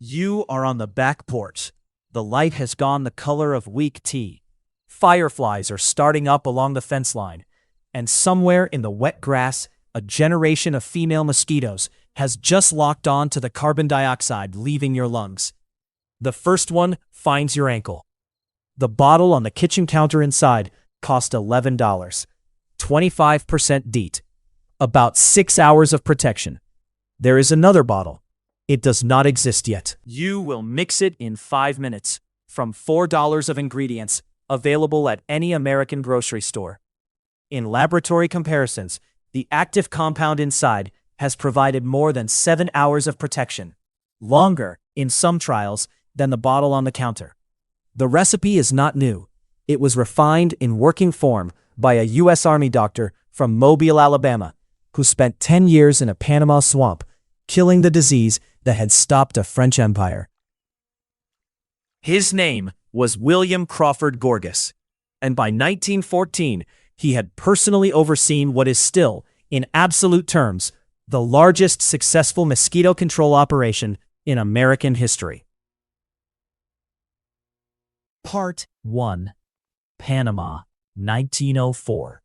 You are on the back porch. The light has gone the color of weak tea. Fireflies are starting up along the fence line. And somewhere in the wet grass, a generation of female mosquitoes has just locked on to the carbon dioxide leaving your lungs. The first one finds your ankle. The bottle on the kitchen counter inside cost $11. 25% DEET. About 6 hours of protection. There is another bottle. It does not exist yet. You will mix it in 5 minutes. From $4 of ingredients, available at any American grocery store. In laboratory comparisons, the active compound inside has provided more than 7 hours of protection. Longer, in some trials, than the bottle on the counter. The recipe is not new. It was refined in working form by a U.S. Army doctor from Mobile, Alabama, who spent 10 years in a Panama swamp, killing the disease that had stopped a French empire. His name was William Crawford Gorgas, and by 1914, he had personally overseen what is still, in absolute terms, the largest successful mosquito control operation in American history. Part 1. Panama, 1904.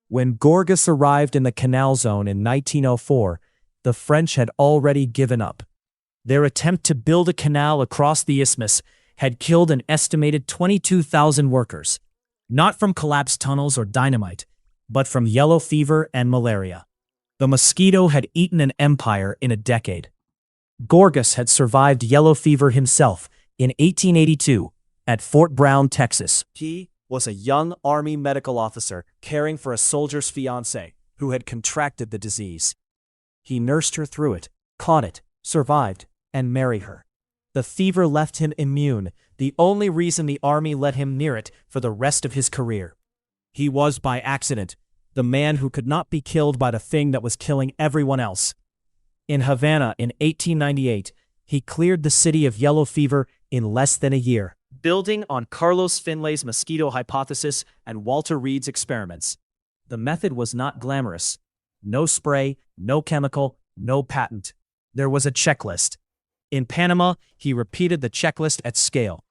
When Gorgas arrived in the Canal Zone in 1904, the French had already given up. Their attempt to build a canal across the isthmus had killed an estimated 22,000 workers, not from collapsed tunnels or dynamite, but from yellow fever and malaria. The mosquito had eaten an empire in a decade. Gorgas had survived yellow fever himself in 1882 at Fort Brown, Texas. He was a young Army medical officer caring for a soldier's fiancée who had contracted the disease. He nursed her through it, caught it, survived, and married her. The fever left him immune, the only reason the Army let him near it for the rest of his career. He was, by accident, the man who could not be killed by the thing that was killing everyone else. In Havana in 1898, he cleared the city of yellow fever in less than a year, building on Carlos Finlay's mosquito hypothesis and Walter Reed's experiments. The method was not glamorous. No spray, no chemical, no patent. There was a checklist. In Panama, he repeated the checklist at scale.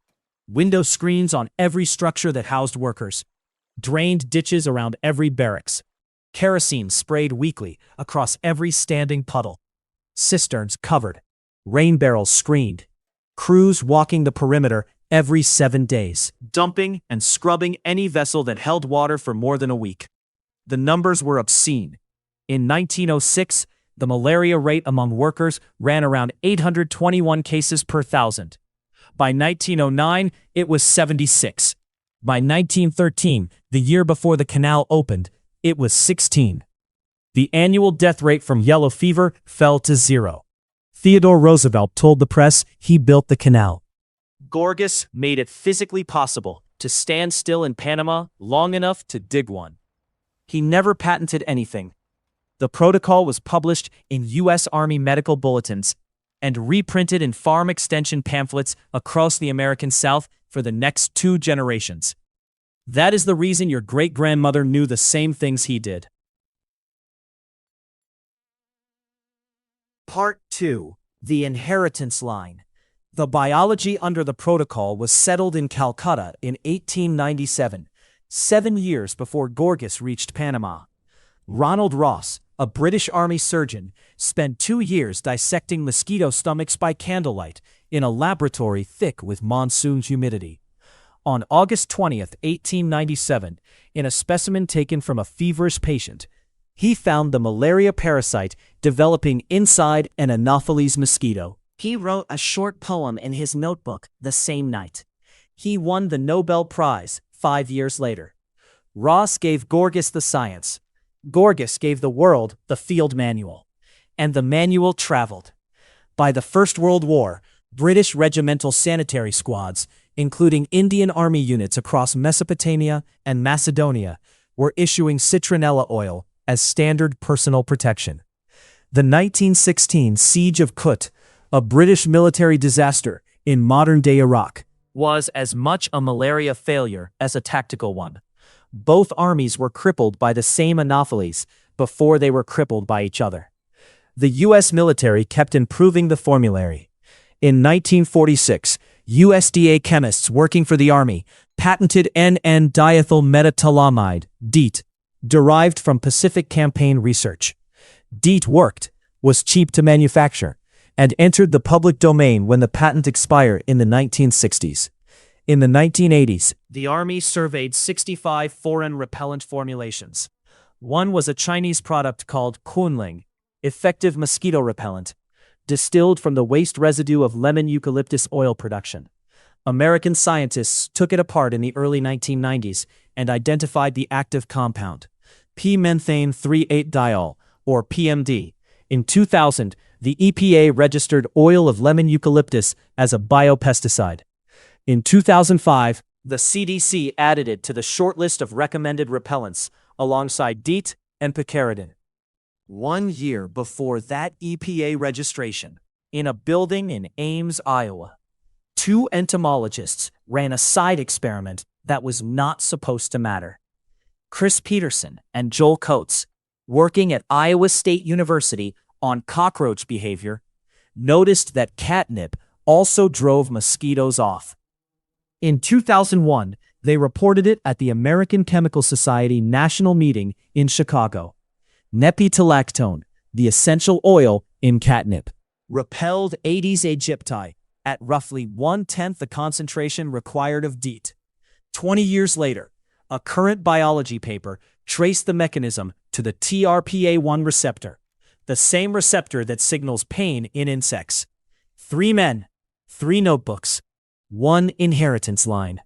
Window screens on every structure that housed workers. Drained ditches around every barracks. Kerosene sprayed weekly across every standing puddle. Cisterns covered. Rain barrels screened. Crews walking the perimeter every 7 days, dumping and scrubbing any vessel that held water for more than a week. The numbers were obscene. In 1906, the malaria rate among workers ran around 821 cases per thousand. By 1909, it was 76. By 1913, the year before the canal opened, it was 16. The annual death rate from yellow fever fell to 0. Theodore Roosevelt told the press he built the canal. Gorgas made it physically possible to stand still in Panama long enough to dig one. He never patented anything. The protocol was published in U.S. Army medical bulletins and reprinted in farm extension pamphlets across the American South for the next 2 generations. That is the reason your great-grandmother knew the same things he did. Part 2. The Inheritance Line. The biology under the protocol was settled in Calcutta in 1897, 7 years before Gorgas reached Panama. Ronald Ross, a British Army surgeon, spent 2 years dissecting mosquito stomachs by candlelight in a laboratory thick with monsoon humidity. On August 20, 1897, in a specimen taken from a feverish patient, he found the malaria parasite developing inside an Anopheles mosquito. He wrote a short poem in his notebook the same night. He won the Nobel Prize 5 years later. Ross gave Gorgas the science. Gorgas gave the world the field manual. And the manual traveled. By the First World War, British regimental sanitary squads, including Indian Army units across Mesopotamia and Macedonia, were issuing citronella oil as standard personal protection. The 1916 Siege of Kut, a British military disaster in modern-day Iraq, was as much a malaria failure as a tactical one. Both armies were crippled by the same Anopheles before they were crippled by each other. The U.S. military kept improving the formulary. In 1946, USDA chemists working for the Army patented N,N-diethyl metatoluamide, DEET, derived from Pacific Campaign research. DEET worked, was cheap to manufacture, and entered the public domain when the patent expired in the 1960s. In the 1980s, the Army surveyed 65 foreign repellent formulations. One was a Chinese product called Kunling, effective mosquito repellent, distilled from the waste residue of lemon eucalyptus oil production. American scientists took it apart in the early 1990s and identified the active compound, p-menthane 3,8-diol, or PMD. In 2000, the EPA registered oil of lemon eucalyptus as a biopesticide. In 2005, the CDC added it to the short list of recommended repellents alongside DEET and picaridin. 1 year before that EPA registration, in a building in Ames, Iowa, 2 entomologists ran a side experiment that was not supposed to matter. Chris Peterson and Joel Coates, working at Iowa State University on cockroach behavior, noticed that catnip also drove mosquitoes off. In 2001, they reported it at the American Chemical Society National Meeting in Chicago. Nepetalactone, the essential oil in catnip, repelled Aedes aegypti at roughly 1/10 the concentration required of DEET. 20 years later, a current biology paper traced the mechanism to the TRPA1 receptor, the same receptor that signals pain in insects. 3 men, 3 notebooks, 1 inheritance line.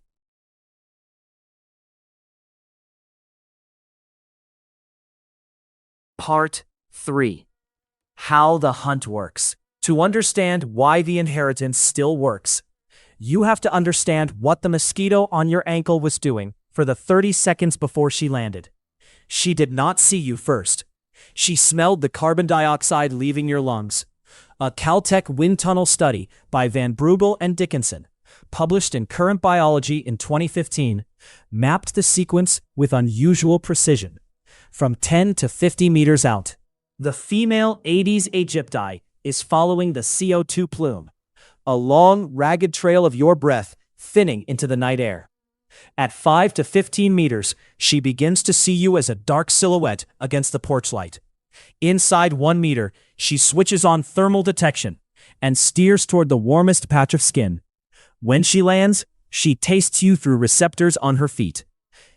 Part 3. How the hunt works. To understand why the inheritance still works, you have to understand what the mosquito on your ankle was doing for the 30 seconds before she landed. She did not see you first. She smelled the carbon dioxide leaving your lungs. A Caltech wind tunnel study by Van Brugel and Dickinson, published in Current Biology in 2015, mapped the sequence with unusual precision, from 10 to 50 meters out. The female Aedes aegypti is following the CO2 plume, a long, ragged trail of your breath thinning into the night air. At 5 to 15 meters, she begins to see you as a dark silhouette against the porch light. Inside 1 meter, she switches on thermal detection and steers toward the warmest patch of skin. When she lands, she tastes you through receptors on her feet.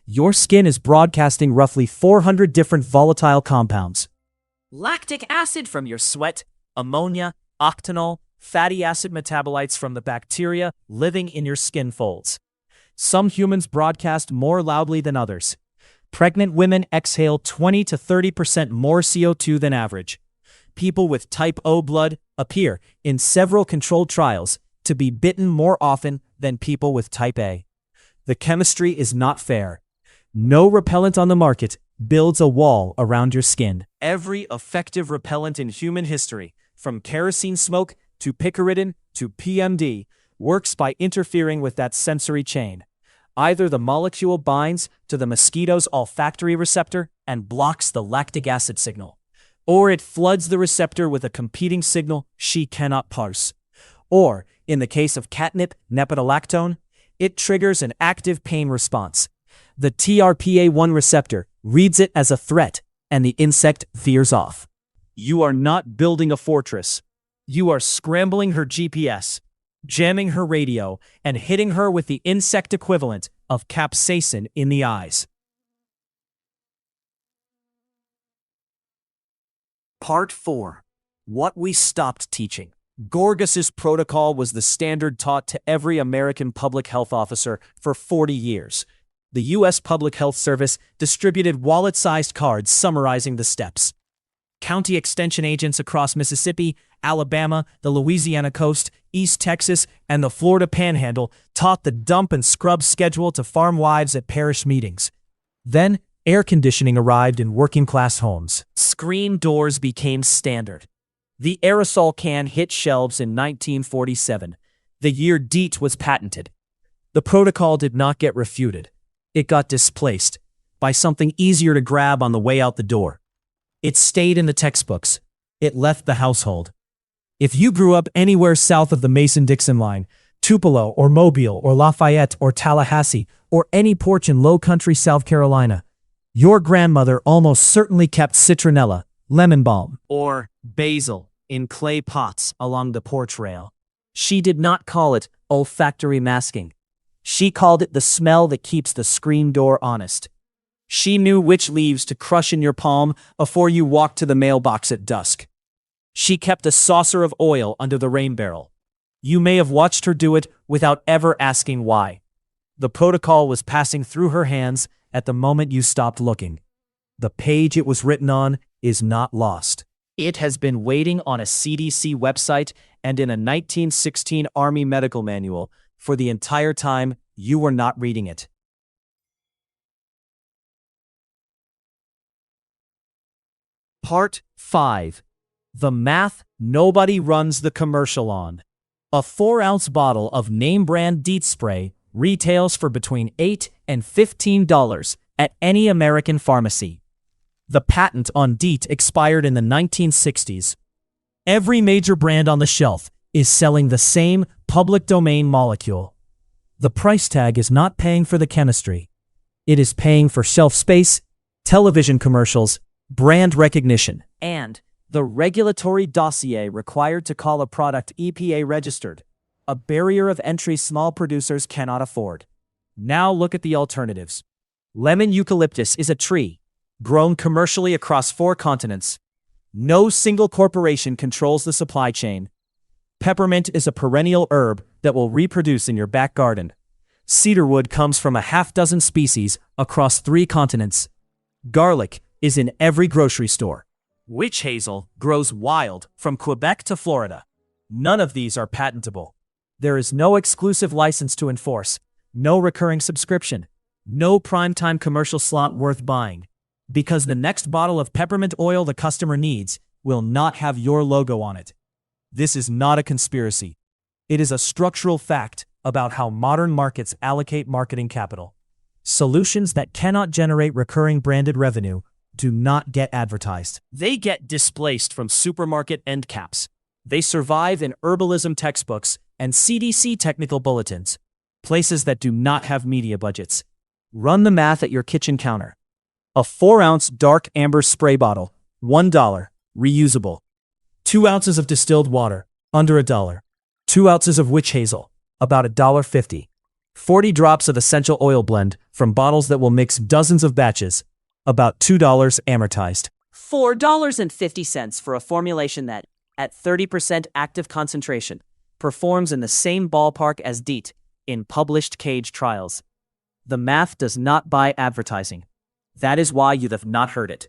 Your skin is broadcasting roughly 400 different volatile compounds. Lactic acid from your sweat, ammonia, octanol, fatty acid metabolites from the bacteria living in your skin folds. Some humans broadcast more loudly than others. Pregnant women exhale 20 to 30% more CO2 than average. People with type O blood appear, in several controlled trials, to be bitten more often than people with type A. The chemistry is not fair. No repellent on the market builds a wall around your skin. Every effective repellent in human history, from kerosene smoke to picaridin to PMD, works by interfering with that sensory chain. Either the molecule binds to the mosquito's olfactory receptor and blocks the lactic acid signal, or it floods the receptor with a competing signal she cannot parse. Or, in the case of catnip nepetalactone, it triggers an active pain response. The TRPA1 receptor reads it as a threat, and the insect veers off. You are not building a fortress. You are scrambling her GPS, jamming her radio, and hitting her with the insect equivalent of capsaicin in the eyes. Part 4. What we stopped teaching. Gorgas's protocol was the standard taught to every American public health officer for 40 years. The U.S. Public Health Service distributed wallet-sized cards summarizing the steps. County extension agents across Mississippi, Alabama, the Louisiana coast, East Texas, and the Florida Panhandle taught the dump and scrub schedule to farm wives at parish meetings. Then, air conditioning arrived in working-class homes. Screen doors became standard. The aerosol can hit shelves in 1947, the year DEET was patented. The protocol did not get refuted. It got displaced by something easier to grab on the way out the door. It stayed in the textbooks. It left the household. If you grew up anywhere south of the Mason-Dixon line, Tupelo or Mobile or Lafayette or Tallahassee or any porch in low country South Carolina, your grandmother almost certainly kept citronella, lemon balm, or basil in clay pots along the porch rail. She did not call it olfactory masking. She called it the smell that keeps the screen door honest. She knew which leaves to crush in your palm before you walked to the mailbox at dusk. She kept a saucer of oil under the rain barrel. You may have watched her do it without ever asking why. The protocol was passing through her hands at the moment you stopped looking. The page it was written on is not lost. It has been waiting on a CDC website and in a 1916 Army medical manual for the entire time you were not reading it. Part 5. The math nobody runs the commercial on. A 4-ounce bottle of name-brand DEET spray retails for between $8 and $15 at any American pharmacy. The patent on DEET expired in the 1960s. Every major brand on the shelf is selling the same public domain molecule. The price tag is not paying for the chemistry. It is paying for shelf space, television commercials, brand recognition, and the regulatory dossier required to call a product EPA registered, a barrier of entry small producers cannot afford. Now look at the alternatives. Lemon eucalyptus is a tree, grown commercially across 4 continents. No single corporation controls the supply chain. Peppermint is a perennial herb that will reproduce in your back garden. Cedarwood comes from a half-dozen species across 3 continents. Garlic is in every grocery store. Witch hazel grows wild from Quebec to Florida. None of these are patentable. There is no exclusive license to enforce, no recurring subscription, no primetime commercial slot worth buying, because the next bottle of peppermint oil the customer needs will not have your logo on it. This is not a conspiracy. It is a structural fact about how modern markets allocate marketing capital. Solutions that cannot generate recurring branded revenue do not get advertised. They get displaced from supermarket end caps. They survive in herbalism textbooks and CDC technical bulletins, places that do not have media budgets. Run the math at your kitchen counter. A 4-ounce dark amber spray bottle, $1, reusable. 2 ounces of distilled water, under $1. 2 ounces of witch hazel, about $1.50. 40 drops of essential oil blend from bottles that will mix dozens of batches, about $2 amortized. $4.50 for a formulation that, at 30% active concentration, performs in the same ballpark as DEET in published cage trials. The math does not buy advertising. That is why you have not heard it.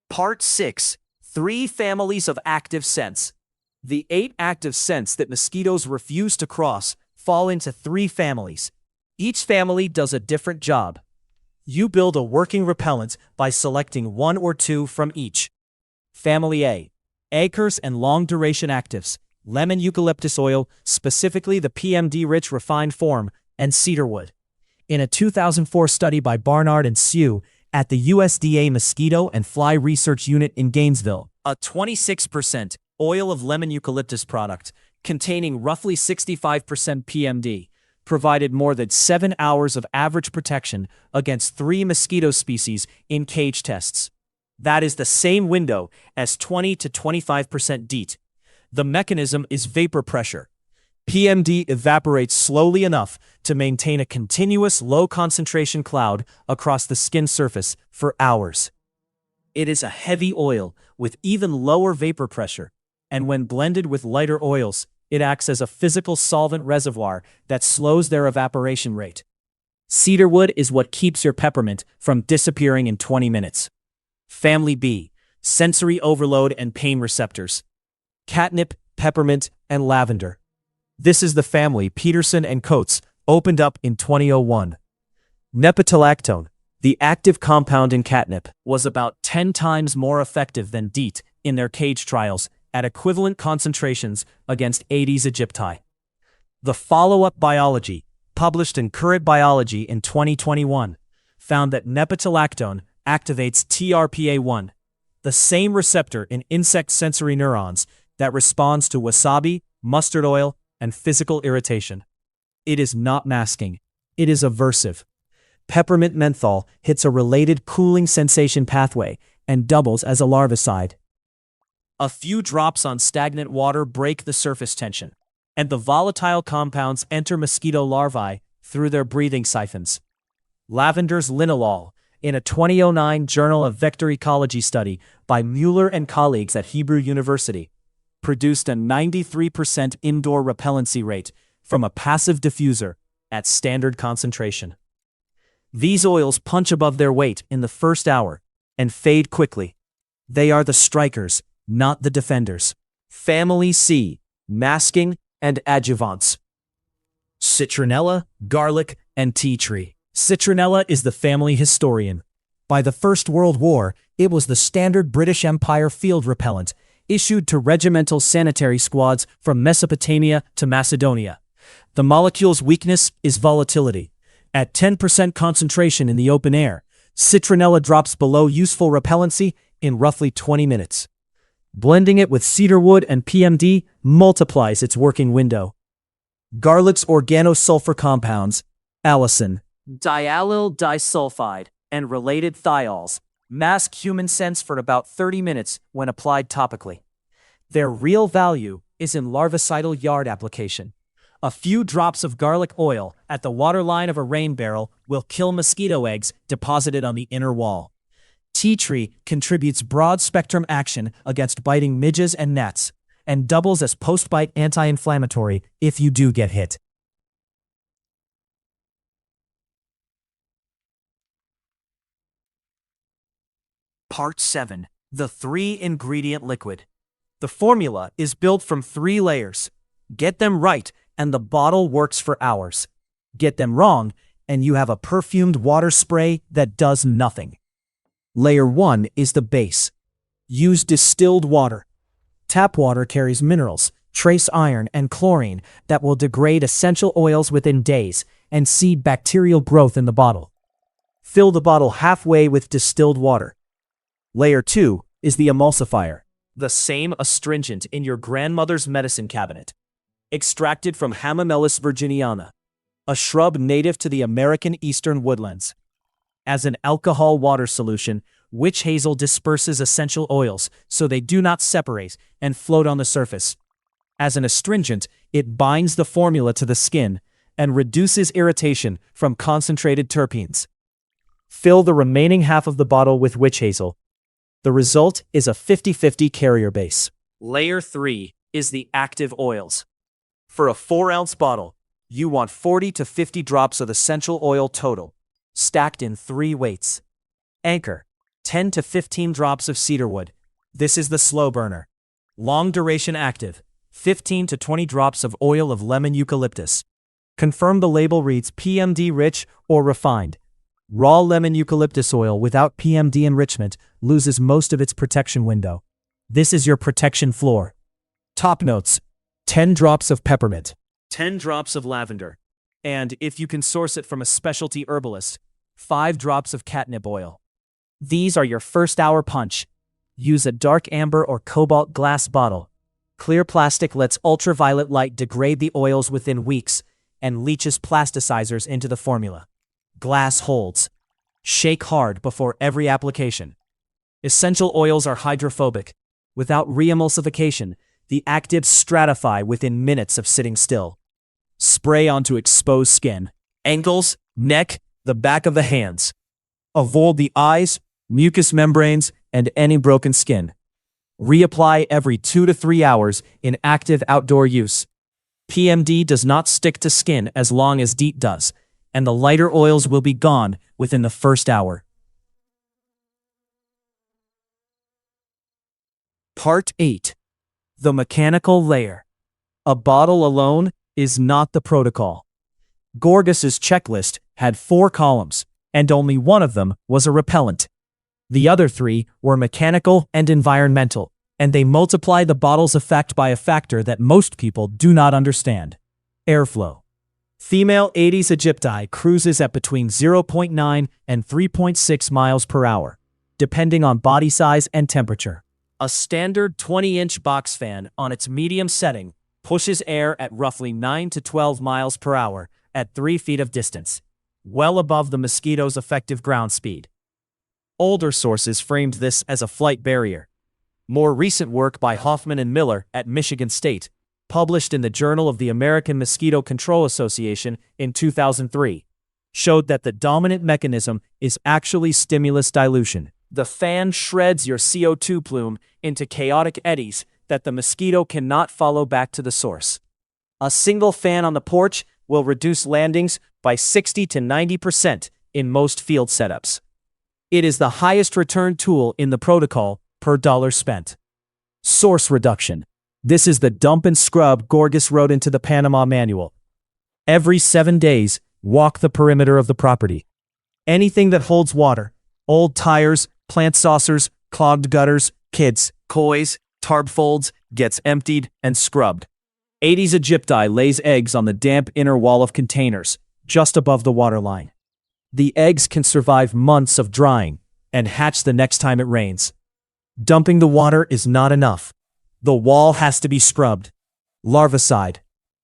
Part 6. 3 families of active scents. The 8 active scents that mosquitoes refuse to cross fall into 3 families. Each family does a different job. You build a working repellent by selecting 1 or 2 from each. Family A. Acres and long-duration actives, lemon eucalyptus oil, specifically the PMD-rich refined form, and cedarwood. In a 2004 study by Barnard and Sue at the USDA Mosquito and Fly Research Unit in Gainesville, a 26% oil of lemon eucalyptus product containing roughly 65% PMD provided more than 7 hours of average protection against 3 mosquito species in cage tests. That is the same window as 20 to 25% DEET. The mechanism is vapor pressure. PMD evaporates slowly enough to maintain a continuous low-concentration cloud across the skin surface for hours. It is a heavy oil with even lower vapor pressure, and when blended with lighter oils, it acts as a physical solvent reservoir that slows their evaporation rate. Cedarwood is what keeps your peppermint from disappearing in 20 minutes. Family B. Sensory overload and pain receptors. Catnip, peppermint, and lavender. This is the family Peterson and Coates opened up in 2001. Nepetalactone, the active compound in catnip, was about 10 times more effective than DEET in their cage trials at equivalent concentrations against Aedes aegypti. The follow-up biology, published in Current Biology in 2021, found that nepetalactone activates TRPA1, the same receptor in insect sensory neurons that responds to wasabi, mustard oil, and physical irritation. It is not masking. It is aversive. Peppermint menthol hits a related cooling sensation pathway and doubles as a larvicide. A few drops on stagnant water break the surface tension, and the volatile compounds enter mosquito larvae through their breathing siphons. Lavender's linalool, in a 2009 Journal of Vector Ecology study by Mueller and colleagues at Hebrew University, produced a 93% indoor repellency rate from a passive diffuser at standard concentration. These oils punch above their weight in the first hour and fade quickly. They are the strikers, not the defenders. Family C, masking and adjuvants. Citronella, garlic, and tea tree. Citronella is the family historian. By the First World War, it was the standard British Empire field repellent, issued to regimental sanitary squads from Mesopotamia to Macedonia. The molecule's weakness is volatility. At 10% concentration in the open air, citronella drops below useful repellency in roughly 20 minutes. Blending it with cedarwood and PMD multiplies its working window. Garlic's organosulfur compounds, allicin, diallyl disulfide, and related thiols, mask human scents for about 30 minutes when applied topically. Their real value is in larvicidal yard application. A few drops of garlic oil at the waterline of a rain barrel will kill mosquito eggs deposited on the inner wall. Tea tree contributes broad-spectrum action against biting midges and gnats, and doubles as post-bite anti-inflammatory if you do get hit. Part 7. The 3-ingredient liquid. The formula is built from 3 layers. Get them right, and the bottle works for hours. Get them wrong, and you have a perfumed water spray that does nothing. Layer 1 is the base. Use distilled water. Tap water carries minerals, trace iron, and chlorine that will degrade essential oils within days and seed bacterial growth in the bottle. Fill the bottle halfway with distilled water. Layer 2 is the emulsifier, the same astringent in your grandmother's medicine cabinet. Extracted from Hamamelis virginiana, a shrub native to the American eastern woodlands. As an alcohol water solution, witch hazel disperses essential oils so they do not separate and float on the surface. As an astringent, it binds the formula to the skin and reduces irritation from concentrated terpenes. Fill the remaining half of the bottle with witch hazel. The result is a 50-50 carrier base. Layer 3 is the active oils. For a 4-ounce bottle, you want 40 to 50 drops of essential oil total, stacked in 3 weights. Anchor, 10 to 15 drops of cedarwood. This is the slow burner. Long duration active, 15 to 20 drops of oil of lemon eucalyptus. Confirm the label reads PMD rich or refined. Raw lemon eucalyptus oil without PMD enrichment loses most of its protection window. This is your protection floor. Top notes: 10 drops of peppermint, 10 drops of lavender, and if you can source it from a specialty herbalist, 5 drops of catnip oil. These are your first hour punch. Use a dark amber or cobalt glass bottle. Clear plastic lets ultraviolet light degrade the oils within weeks and leaches plasticizers into the formula. Glass holds. Shake hard before every application. Essential oils are hydrophobic. Without re-emulsification, the actives stratify within minutes of sitting still. Spray onto exposed skin, ankles, neck, the back of the hands. Avoid the eyes, mucous membranes, and any broken skin. Reapply every 2 to 3 hours in active outdoor use. PMD does not stick to skin as long as DEET does, and the lighter oils will be gone within the first hour. Part 8. The mechanical layer. A bottle alone is not the protocol. Gorgas's checklist had 4 columns, and only one of them was a repellent. The other 3 were mechanical and environmental, and they multiply the bottle's effect by a factor that most people do not understand: airflow. Female Aedes aegypti cruises at between 0.9 and 3.6 miles per hour. depending on body size and temperature. A standard 20-inch box fan on its medium setting pushes air at roughly 9 to 12 miles per hour at 3 feet of distance, well above the mosquito's effective ground speed. Older sources framed this as a flight barrier. More recent work by Hoffman and Miller at Michigan State, published in the Journal of the American Mosquito Control Association in 2003, showed that the dominant mechanism is actually stimulus dilution. The fan shreds your CO2 plume into chaotic eddies that the mosquito cannot follow back to the source. A single fan on the porch will reduce landings by 60 to 90% in most field setups. It is the highest return tool in the protocol per dollar spent. Source reduction. This is the dump and scrub Gorgas wrote into the Panama manual. Every 7 days, walk the perimeter of the property. Anything that holds water, old tires, plant saucers, clogged gutters, kids, toys, tarp folds, gets emptied and scrubbed. Aedes aegypti lays eggs on the damp inner wall of containers, just above the waterline. The eggs can survive months of drying and hatch the next time it rains. Dumping the water is not enough. The wall has to be scrubbed. Larvicide.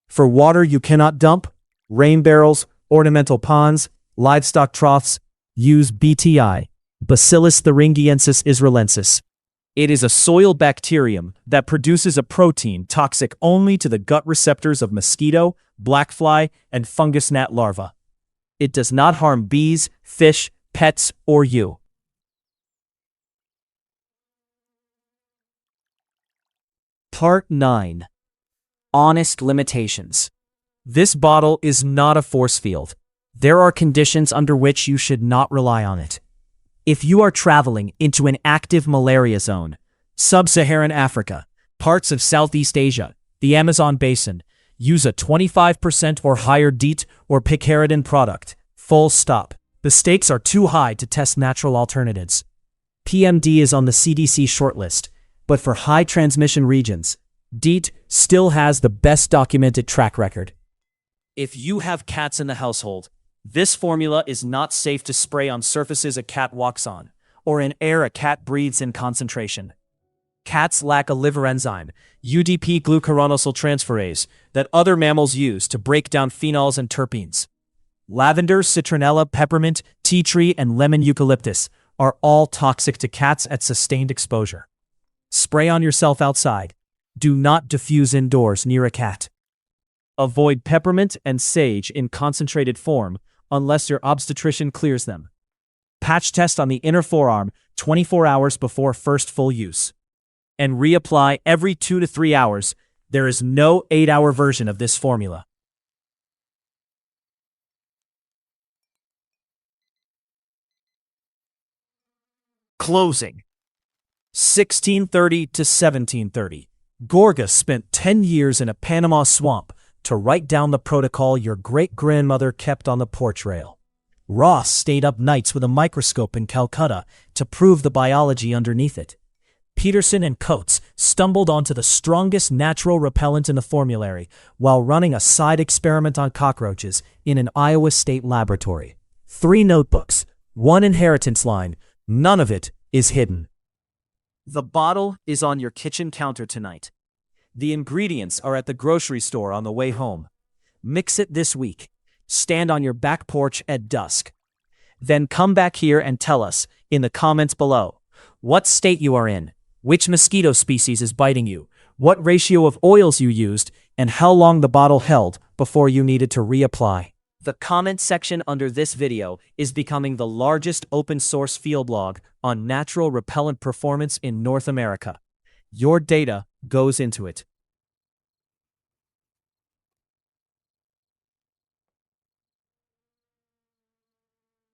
For water you cannot dump, rain barrels, ornamental ponds, livestock troughs, use BTI, Bacillus thuringiensis israelensis. It is a soil bacterium that produces a protein toxic only to the gut receptors of mosquito, blackfly, and fungus gnat larvae. It does not harm bees, fish, pets, or you. Part 9. Honest limitations. This bottle is not a force field. There are conditions under which you should not rely on it. If you are traveling into an active malaria zone, Sub-Saharan Africa, parts of Southeast Asia, the Amazon basin, use a 25% or higher DEET or picaridin product. Full stop. The stakes are too high to test natural alternatives. PMD is on the CDC shortlist, but for high transmission regions, DEET still has the best documented track record. If you have cats in the household, this formula is not safe to spray on surfaces a cat walks on, or in air a cat breathes in concentration. Cats lack a liver enzyme, UDP glucuronosyltransferase, that other mammals use to break down phenols and terpenes. Lavender, citronella, peppermint, tea tree, and lemon eucalyptus are all toxic to cats at sustained exposure. Spray on yourself outside. Do not diffuse indoors near a cat. Avoid peppermint and sage in concentrated form unless your obstetrician clears them. Patch test on the inner forearm 24 hours before first full use. And reapply every 2 to 3 hours. There is no 8-hour version of this formula. Closing. 1630 to 1730. Gorgas spent 10 years in a Panama swamp to write down the protocol your great-grandmother kept on the porch rail. Ross stayed up nights with a microscope in Calcutta to prove the biology underneath it. Peterson and Coates stumbled onto the strongest natural repellent in the formulary while running a side experiment on cockroaches in an Iowa State laboratory. 3 notebooks, 1 inheritance line, none of it is hidden. The bottle is on your kitchen counter tonight. The ingredients are at the grocery store on the way home. Mix it this week. Stand on your back porch at dusk. Then come back here and tell us, in the comments below, what state you are in, which mosquito species is biting you, what ratio of oils you used, and how long the bottle held before you needed to reapply. The comment section under this video is becoming the largest open-source field log on natural repellent performance in North America. Your data goes into it.